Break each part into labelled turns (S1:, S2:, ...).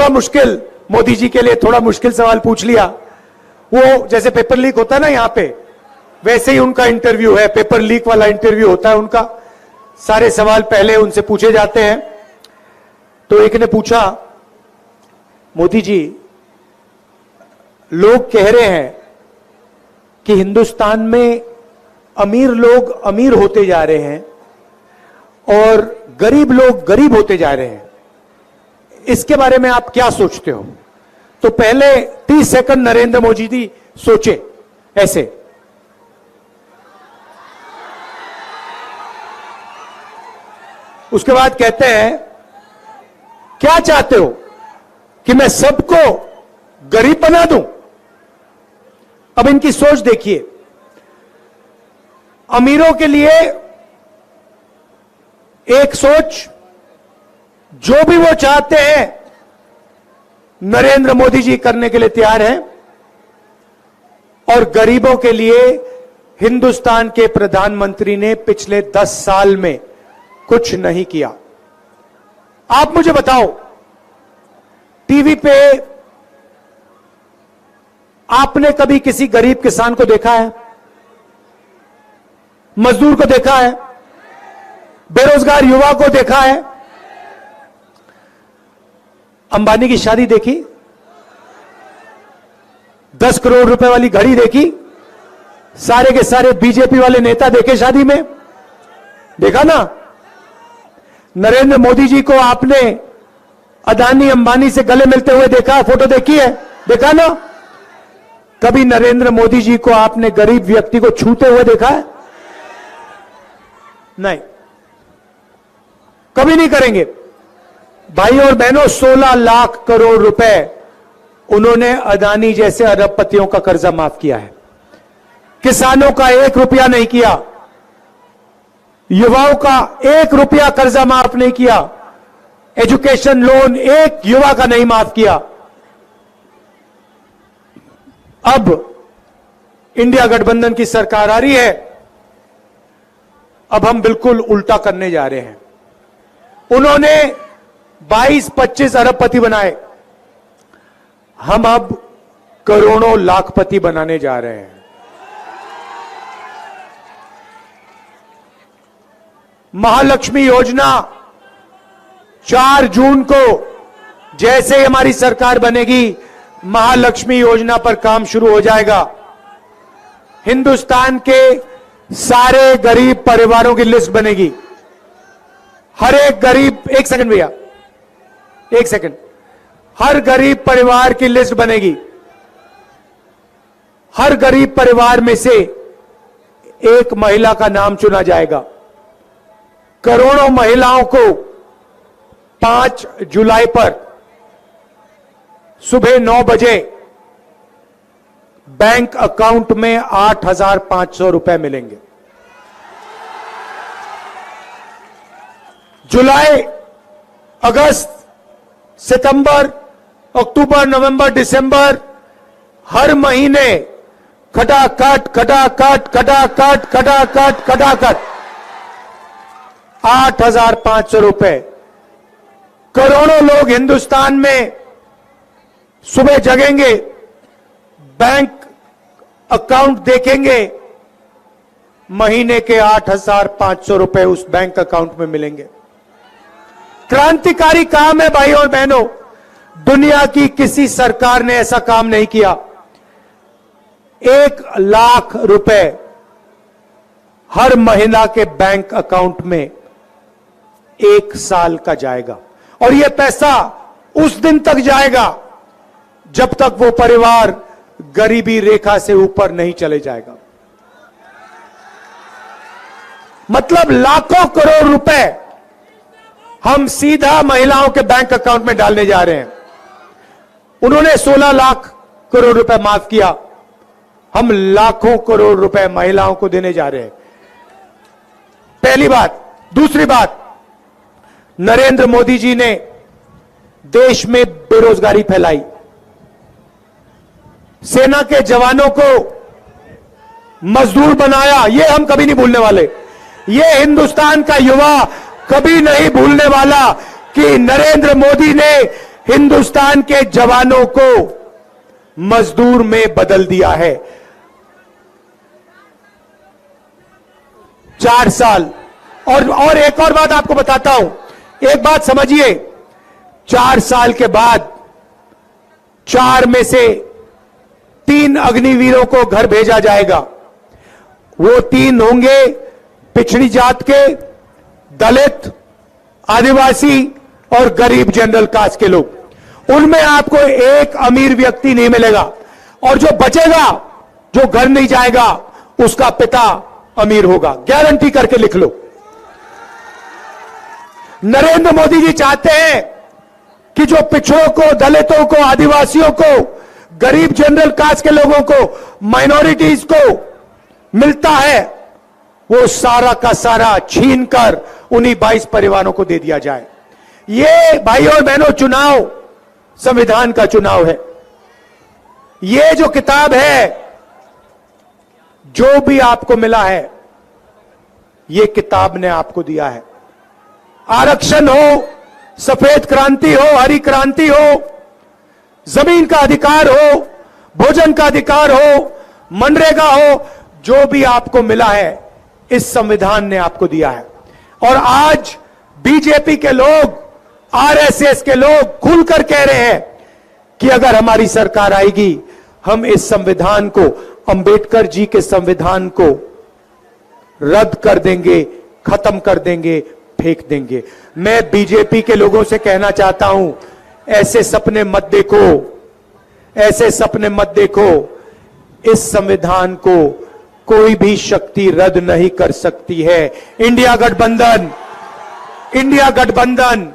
S1: थोड़ा मुश्किल, मोदी जी के लिए थोड़ा मुश्किल सवाल पूछ लिया। वो जैसे पेपर लीक होता है ना यहां पे, वैसे ही उनका इंटरव्यू है, पेपर लीक वाला इंटरव्यू होता है उनका। सारे सवाल पहले उनसे पूछे जाते हैं। तो एक ने पूछा, मोदी जी, लोग कह रहे हैं कि हिंदुस्तान में अमीर लोग अमीर होते जा रहे हैं और गरीब लोग गरीब होते जा रहे हैं, इसके बारे में आप क्या सोचते हो? तो पहले 30 सेकंड नरेंद्र मोदी जी सोचे ऐसे, उसके बाद कहते हैं, क्या चाहते हो कि मैं सबको गरीब बना दूं? अब इनकी सोच देखिए, अमीरों के लिए एक सोच, जो भी वो चाहते हैं नरेंद्र मोदी जी करने के लिए तैयार हैं, और गरीबों के लिए हिंदुस्तान के प्रधानमंत्री ने पिछले 10 साल में कुछ नहीं किया। आप मुझे बताओ, टीवी पे आपने कभी किसी गरीब किसान को देखा है? मजदूर को देखा है? बेरोजगार युवा को देखा है? अंबानी की शादी देखी? 10 करोड़ रुपए वाली घड़ी देखी? सारे के सारे बीजेपी वाले नेता देखे शादी में? देखा ना? नरेंद्र मोदी जी को आपने अदानी अंबानी से गले मिलते हुए देखा? फोटो देखी है? देखा ना? कभी नरेंद्र मोदी जी को आपने गरीब व्यक्ति को छूते हुए देखा है? नहीं, कभी नहीं करेंगे। भाई और बहनों, 16 लाख करोड़ रुपए उन्होंने अदानी जैसे अरबपतियों का कर्जा माफ किया है। किसानों का 1 रुपया नहीं किया, युवाओं का 1 रुपया कर्जा माफ नहीं किया, एजुकेशन लोन एक युवा का नहीं माफ किया। अब इंडिया गठबंधन की सरकार आ रही है, अब हम बिल्कुल उल्टा करने जा रहे हैं। उन्होंने 22-25 अरबपति बनाए, हम अब करोड़ों लाखपति बनाने जा रहे हैं। महालक्ष्मी योजना 4 जून को जैसे ही हमारी सरकार बनेगी, महालक्ष्मी योजना पर काम शुरू हो जाएगा। हिंदुस्तान के सारे गरीब परिवारों की लिस्ट बनेगी। हर एक गरीब, 1 सेकंड भैया, 1 सेकंड, हर गरीब परिवार की लिस्ट बनेगी। हर गरीब परिवार में से एक महिला का नाम चुना जाएगा। करोड़ों महिलाओं को 5 जुलाई पर सुबह 9 बजे बैंक अकाउंट में 8,500 रुपए मिलेंगे। जुलाई, अगस्त, सितंबर, अक्टूबर, नवंबर, दिसंबर, हर महीने खटाखट खटाखट खटाखट खटाखट खटाखट 8,500 रुपए। करोड़ों लोग हिंदुस्तान में सुबह जगेंगे, बैंक अकाउंट देखेंगे, महीने के 8,500 रुपए उस बैंक अकाउंट में मिलेंगे। क्रांतिकारी काम है भाई और बहनों, दुनिया की किसी सरकार ने ऐसा काम नहीं किया। 1 लाख रुपए हर महिला के बैंक अकाउंट में 1 साल का जाएगा, और यह पैसा उस दिन तक जाएगा जब तक वो परिवार गरीबी रेखा से ऊपर नहीं चले जाएगा। मतलब लाखों करोड़ रुपए हम सीधा महिलाओं के बैंक अकाउंट में डालने जा रहे हैं। उन्होंने 16 लाख करोड़ रुपए माफ किया, हम लाखों करोड़ रुपए महिलाओं को देने जा रहे हैं। पहली बात। दूसरी बात, नरेंद्र मोदी जी ने देश में बेरोजगारी फैलाई, सेना के जवानों को मजदूर बनाया, यह हम कभी नहीं भूलने वाले। यह हिंदुस्तान का युवा कभी नहीं भूलने वाला कि नरेंद्र मोदी ने हिंदुस्तान के जवानों को मजदूर में बदल दिया है। 4 साल। और एक और बात आपको बताता हूं, एक बात समझिए, 4 साल के बाद 4 में से 3 अग्निवीरों को घर भेजा जाएगा। वो 3 होंगे पिछड़ी जात के, दलित, आदिवासी और गरीब जनरल कास्ट के लोग। उनमें आपको एक अमीर व्यक्ति नहीं मिलेगा, और जो बचेगा, जो घर नहीं जाएगा, उसका पिता अमीर होगा। गारंटी करके लिख लो। नरेंद्र मोदी जी चाहते हैं कि जो पिछड़ों को, दलितों को, आदिवासियों को, गरीब जनरल कास्ट के लोगों को, माइनॉरिटीज को मिलता है, वो सारा का सारा छीनकर उन्हीं 22 परिवारों को दे दिया जाए। ये भाई और बहनों, चुनाव संविधान का चुनाव है। ये जो किताब है, जो भी आपको मिला है, ये किताब ने आपको दिया है। आरक्षण हो, सफेद क्रांति हो, हरी क्रांति हो, जमीन का अधिकार हो, भोजन का अधिकार हो, मनरेगा हो, जो भी आपको मिला है, इस संविधान ने आपको दिया है। और आज बीजेपी के लोग, आरएसएस के लोग खुलकर कह रहे हैं कि अगर हमारी सरकार आएगी, हम इस संविधान को, अंबेडकर जी के संविधान को रद्द कर देंगे, खत्म कर देंगे, फेंक देंगे। मैं बीजेपी के लोगों से कहना चाहता हूं, ऐसे सपने मत देखो, ऐसे सपने मत देखो। इस संविधान को कोई भी शक्ति रद्द नहीं कर सकती है। इंडिया गठबंधन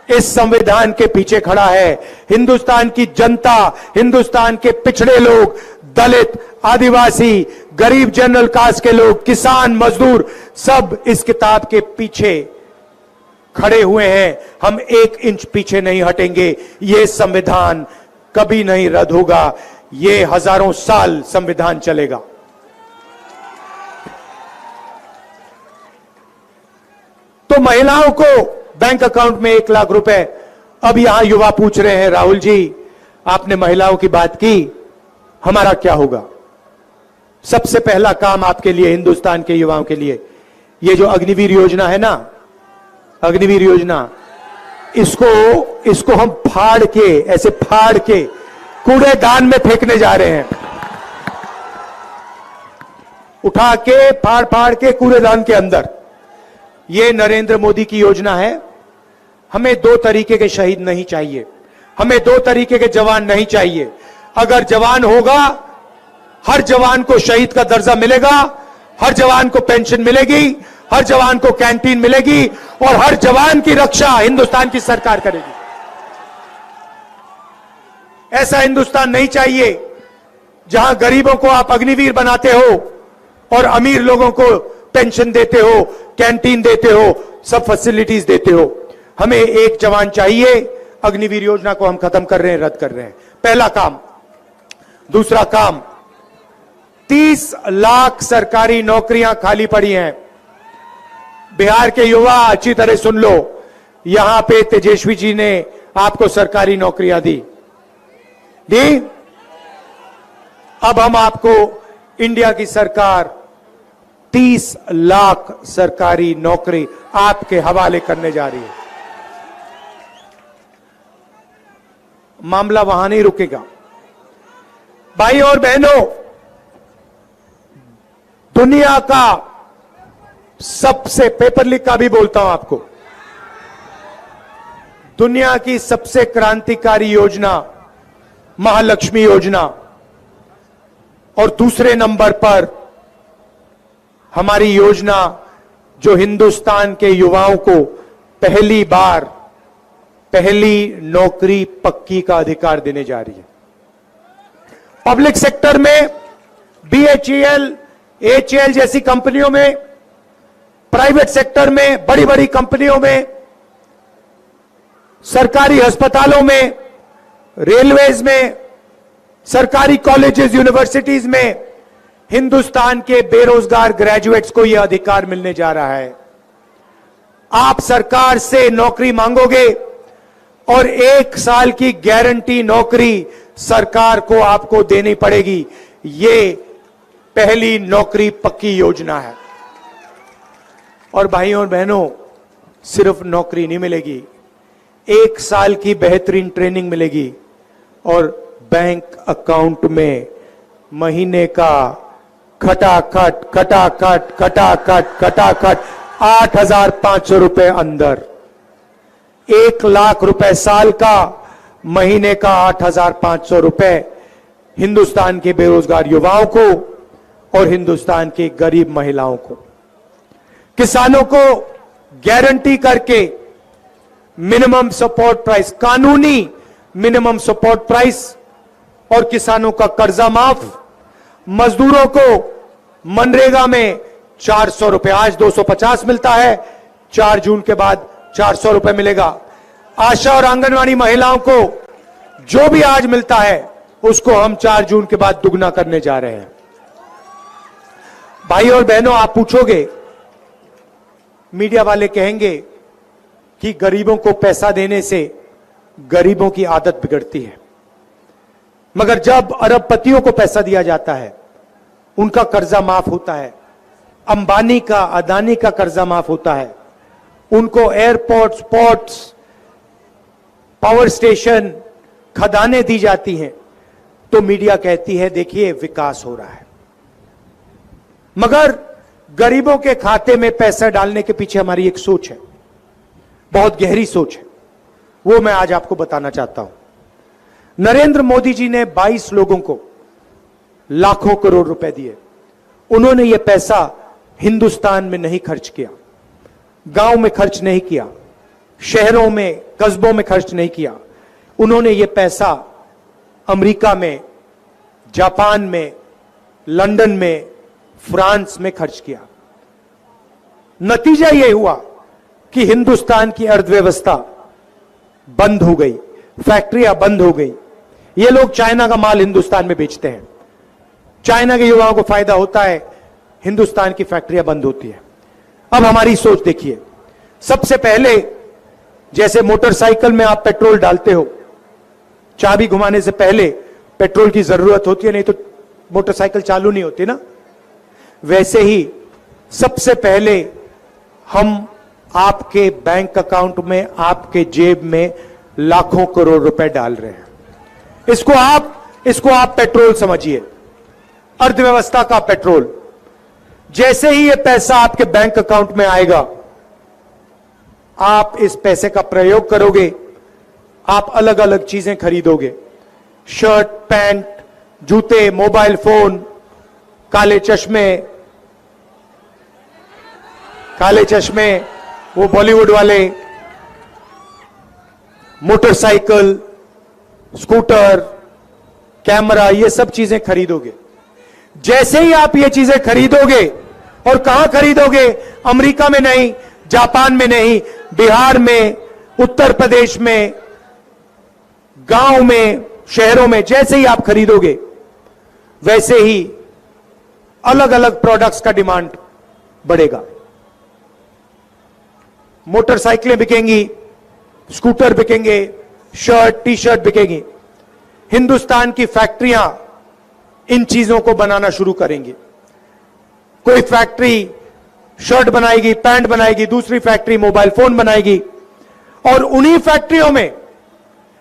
S1: इस संविधान के पीछे खड़ा है। हिंदुस्तान की जनता, हिंदुस्तान के पिछड़े लोग, दलित, आदिवासी, गरीब जनरल कास्ट के लोग, किसान, मजदूर, सब इस किताब के पीछे खड़े हुए हैं। हम 1 इंच पीछे नहीं हटेंगे। यह संविधान कभी नहीं रद्द होगा। ये हजारों साल संविधान चलेगा। तो महिलाओं को बैंक अकाउंट में 1 लाख रुपए। अब यहां युवा पूछ रहे हैं, राहुल जी आपने महिलाओं की बात की, हमारा क्या होगा? सबसे पहला काम आपके लिए, हिंदुस्तान के युवाओं के लिए, ये जो अग्निवीर योजना है ना, अग्निवीर योजना, इसको हम फाड़ के, ऐसे फाड़ के कूड़ेदान में फेंकने जा रहे हैं। उठा के फाड़ के कूड़ेदान के अंदर। ये नरेंद्र मोदी की योजना है। हमें 2 तरीके के शहीद नहीं चाहिए, हमें 2 तरीके के जवान नहीं चाहिए। अगर जवान होगा, हर जवान को शहीद का दर्जा मिलेगा, हर जवान को पेंशन मिलेगी, हर जवान को कैंटीन मिलेगी, और हर जवान की रक्षा हिंदुस्तान की सरकार करेगी। ऐसा हिंदुस्तान नहीं चाहिए जहां गरीबों को आप अग्निवीर बनाते हो और अमीर लोगों को पेंशन देते हो, कैंटीन देते हो, सब फैसिलिटीज देते हो। हमें एक जवान चाहिए। अग्निवीर योजना को हम खत्म कर रहे हैं, रद्द कर रहे हैं, पहला काम। दूसरा काम, 30 लाख सरकारी नौकरियां खाली पड़ी हैं। बिहार के युवा अच्छी तरह सुन लो, यहां पे तेजस्वी जी ने आपको सरकारी नौकरियां दी। अब हम आपको, इंडिया की सरकार 30 लाख सरकारी नौकरी आपके हवाले करने जा रही है। मामला वहां नहीं रुकेगा। भाई और बहनों, दुनिया का सबसे, पेपर लीक का भी बोलता हूं आपको, दुनिया की सबसे क्रांतिकारी योजना महालक्ष्मी योजना, और दूसरे नंबर पर हमारी योजना जो हिंदुस्तान के युवाओं को पहली बार पहली नौकरी पक्की का अधिकार देने जा रही है। पब्लिक सेक्टर में BHEL, HAL जैसी कंपनियों में, प्राइवेट सेक्टर में, बड़ी बड़ी कंपनियों में, सरकारी अस्पतालों में, रेलवेज में, सरकारी कॉलेजेस, यूनिवर्सिटीज में हिंदुस्तान के बेरोजगार ग्रेजुएट्स को यह अधिकार मिलने जा रहा है। आप सरकार से नौकरी मांगोगे और 1 साल की गारंटी नौकरी सरकार को आपको देनी पड़ेगी। ये पहली नौकरी पक्की योजना है। और भाइयों और बहनों, सिर्फ नौकरी नहीं मिलेगी, 1 साल की बेहतरीन ट्रेनिंग मिलेगी और बैंक अकाउंट में महीने का खटाखट खटाखट खटाखट खटाखट 8,500 रुपए अंदर, 1 लाख रुपए साल का, महीने का 8,500 रुपए हिंदुस्तान के बेरोजगार युवाओं को और हिंदुस्तान की गरीब महिलाओं को। किसानों को गारंटी करके मिनिमम सपोर्ट प्राइस, कानूनी मिनिमम सपोर्ट प्राइस और किसानों का कर्जा माफ। मजदूरों को मनरेगा में 400 रुपए, आज 250 मिलता है, 4 जून के बाद 400 रुपए मिलेगा। आशा और आंगनवाड़ी महिलाओं को जो भी आज मिलता है उसको हम 4 जून के बाद दुगना करने जा रहे हैं। भाई और बहनों, आप पूछोगे, मीडिया वाले कहेंगे कि गरीबों को पैसा देने से गरीबों की आदत बिगड़ती है, मगर जब अरबपतियों को पैसा दिया जाता है, उनका कर्जा माफ होता है, अंबानी का, अदानी का कर्जा माफ होता है, उनको एयरपोर्ट्स, पोर्ट्स, पावर स्टेशन, खदानें दी जाती हैं, तो मीडिया कहती है देखिए विकास हो रहा है। मगर गरीबों के खाते में पैसा डालने के पीछे हमारी एक सोच है, बहुत गहरी सोच है, वो मैं आज आपको बताना चाहता हूं। नरेंद्र मोदी जी ने 22 लोगों को लाखों करोड़ रुपए दिए। उन्होंने यह पैसा हिंदुस्तान में नहीं खर्च किया, गांव में खर्च नहीं किया, शहरों में, कस्बों में खर्च नहीं किया। उन्होंने यह पैसा अमेरिका में, जापान में, लंदन में, फ्रांस में खर्च किया। नतीजा यह हुआ कि हिंदुस्तान की अर्थव्यवस्था बंद हो गई, फैक्ट्रियां बंद हो गई। ये लोग चाइना का माल हिंदुस्तान में बेचते हैं, चाइना के युवाओं को फायदा होता है, हिंदुस्तान की फैक्ट्रियां बंद होती है। अब हमारी सोच देखिए, सबसे पहले जैसे मोटरसाइकिल में आप पेट्रोल डालते हो, चाबी घुमाने से पहले पेट्रोल की जरूरत होती है, नहीं तो मोटरसाइकिल चालू नहीं होती ना, वैसे ही सबसे पहले हम आपके बैंक अकाउंट में, आपके जेब में लाखों करोड़ रुपए डाल रहे हैं। इसको आप पेट्रोल समझिए, अर्थव्यवस्था का पेट्रोल। जैसे ही ये पैसा आपके बैंक अकाउंट में आएगा, आप इस पैसे का प्रयोग करोगे, आप अलग अलग चीजें खरीदोगे, शर्ट, पैंट, जूते, मोबाइल फोन, काले चश्मे, वो बॉलीवुड वाले, मोटरसाइकिल, स्कूटर, कैमरा, ये सब चीजें खरीदोगे। जैसे ही आप ये चीजें खरीदोगे, और कहां खरीदोगे? अमेरिका में नहीं, जापान में नहीं, बिहार में, उत्तर प्रदेश में, गांव में, शहरों में, जैसे ही आप खरीदोगे वैसे ही अलग अलग प्रोडक्ट्स का डिमांड बढ़ेगा। मोटरसाइकिलें बिकेंगी, स्कूटर बिकेंगे, शर्ट, टी शर्ट बिकेंगी। हिंदुस्तान की फैक्ट्रियां इन चीजों को बनाना शुरू करेंगी। कोई फैक्ट्री शर्ट बनाएगी, पैंट बनाएगी, दूसरी फैक्ट्री मोबाइल फोन बनाएगी, और उन्हीं फैक्ट्रियों में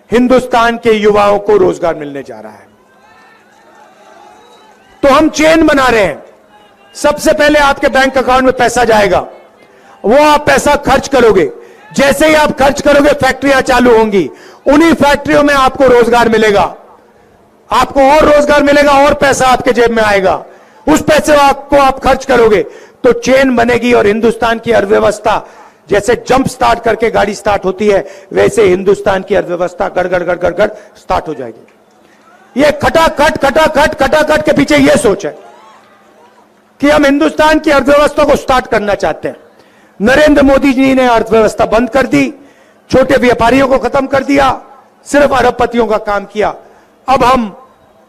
S1: हिंदुस्तान के युवाओं को रोजगार मिलने जा रहा है। तो हम चेन बना रहे हैं। सबसे पहले आपके बैंक अकाउंट में पैसा जाएगा, वो आप पैसा खर्च करोगे। जैसे ही आप खर्च करोगे, फैक्ट्रियां चालू होंगी, उन्हीं फैक्ट्रियों में आपको रोजगार मिलेगा, आपको और रोजगार मिलेगा, और पैसा आपके जेब में आएगा। उस पैसे को आप खर्च करोगे तो चेन बनेगी, और हिंदुस्तान की अर्थव्यवस्था जैसे जंप स्टार्ट करके गाड़ी स्टार्ट होती है, वैसे हिंदुस्तान की अर्थव्यवस्था गड़गड़ गड़गड़ गड़ स्टार्ट हो जाएगी। ये खटाखट खटाखट खटाखट के पीछे यह सोच है कि हम हिंदुस्तान की अर्थव्यवस्था को स्टार्ट करना चाहते हैं। नरेंद्र मोदी जी ने अर्थव्यवस्था बंद कर दी, छोटे व्यापारियों को खत्म कर दिया, सिर्फ अरबपतियों का काम किया। अब हम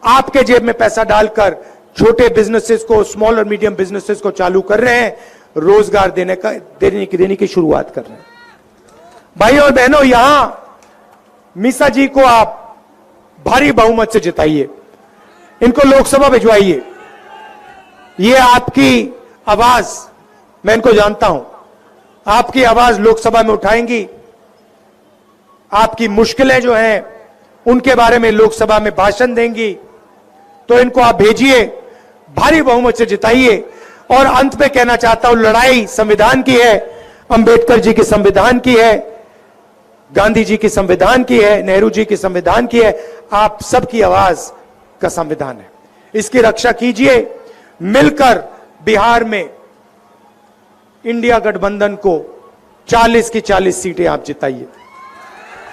S1: आपके जेब में पैसा डालकर छोटे बिजनेसेस को, स्मॉल और मीडियम बिजनेसेस को चालू कर रहे हैं, रोजगार देने की शुरुआत कर रहे हैं। भाइयों और बहनों, यहां मीसा जी को आप भारी बहुमत से जिताइए, इनको लोकसभा भिजवाइए। ये आपकी आवाज, मैं इनको जानता हूं, आपकी आवाज लोकसभा में उठाएंगी, आपकी मुश्किलें जो हैं उनके बारे में लोकसभा में भाषण देंगी। तो इनको आप भेजिए, भारी बहुमत से जिताइए। और अंत में कहना चाहता हूं, लड़ाई संविधान की है, अंबेडकर जी के संविधान की है, गांधी जी की संविधान की है, नेहरू जी की संविधान की है, आप सबकी आवाज का संविधान है। इसकी रक्षा कीजिए, मिलकर बिहार में इंडिया गठबंधन को 40 की 40 सीटें आप जिताइए।